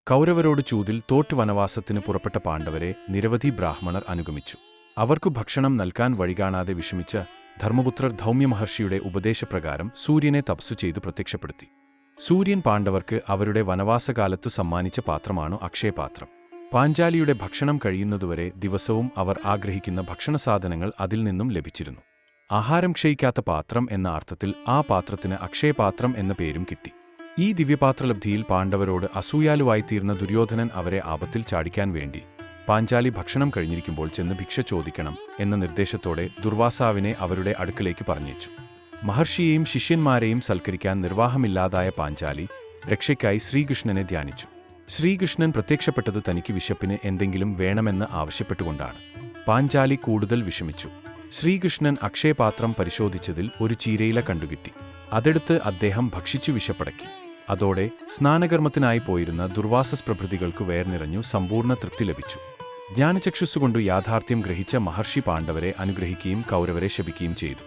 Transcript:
കൗരവരോട് ചൂതിൽ തോറ്റ് വനവാസത്തിന് പുറപ്പെട്ട പാണ്ഡവരെ നിരവധി ബ്രാഹ്മണർ അനുഗമിച്ചു. അവർക്കു ഭക്ഷണം നൽകാൻ വഴികാണാതെ വിഷമിച്ച ധർമ്മപുത്രർ ധൗമ്യമഹർഷിയുടെ ഉപദേശപ്രകാരം സൂര്യനെ തപസ്സു ചെയ്തു പ്രത്യക്ഷപ്പെടുത്തി. സൂര്യൻ പാണ്ഡവർക്ക് അവരുടെ വനവാസകാലത്തു സമ്മാനിച്ച പാത്രമാണു അക്ഷയപാത്രം. പാഞ്ചാലിയുടെ ഭക്ഷണം കഴിയുന്നതുവരെ ദിവസവും അവർ ആഗ്രഹിക്കുന്ന ഭക്ഷണസാധനങ്ങൾ അതിൽ നിന്നും ലഭിച്ചിരുന്നു. ആഹാരം ക്ഷയിക്കാത്ത പാത്രം എന്ന അർത്ഥത്തിൽ ആ പാത്രത്തിന് അക്ഷയപാത്രം എന്ന പേരും കിട്ടി. ഈ ദിവ്യപാത്രലബ്ധിയിൽ പാണ്ഡവരോട് അസൂയാലുവായിത്തീർന്ന ദുര്യോധനൻ അവരെ ആപത്തിൽ ചാടിക്കാൻ വേണ്ടി പാഞ്ചാലി ഭക്ഷണം കഴിഞ്ഞിരിക്കുമ്പോൾ ചെന്ന് ഭിക്ഷ ചോദിക്കണം എന്ന നിർദ്ദേശത്തോടെ ദുർവാസാവിനെ അവരുടെ അടുക്കലേക്ക് പറഞ്ഞയച്ചു. മഹർഷിയെയും ശിഷ്യന്മാരെയും സൽക്കരിക്കാൻ നിർവാഹമില്ലാതായ പാഞ്ചാലി രക്ഷയ്ക്കായി ശ്രീകൃഷ്ണനെ ധ്യാനിച്ചു. ശ്രീകൃഷ്ണൻ പ്രത്യക്ഷപ്പെട്ടത് തനിക്ക് വിശപ്പിന് എന്തെങ്കിലും വേണമെന്ന് ആവശ്യപ്പെട്ടുകൊണ്ടാണ്. പാഞ്ചാലി കൂടുതൽ വിഷമിച്ചു. ശ്രീകൃഷ്ണൻ അക്ഷയപാത്രം പരിശോധിച്ചതിൽ ഒരു ചീരയില കണ്ടുകിട്ടി. അതെടുത്ത് അദ്ദേഹം ഭക്ഷിച്ചു വിശപ്പടക്കി. അതോടെ സ്നാനകർമ്മത്തിനായി പോയിരുന്ന ദുർവാസസ് പ്രഭൃതികൾക്കു വേർനിറഞ്ഞു സമ്പൂർണ്ണ തൃപ്തി ലഭിച്ചു. ജ്ഞാനചക്ഷുസ്സുകൊണ്ടു യാഥാർത്ഥ്യം ഗ്രഹിച്ച മഹർഷി പാണ്ഡവരെ അനുഗ്രഹിക്കുകയും കൗരവരെ ശപിക്കുകയും ചെയ്തു.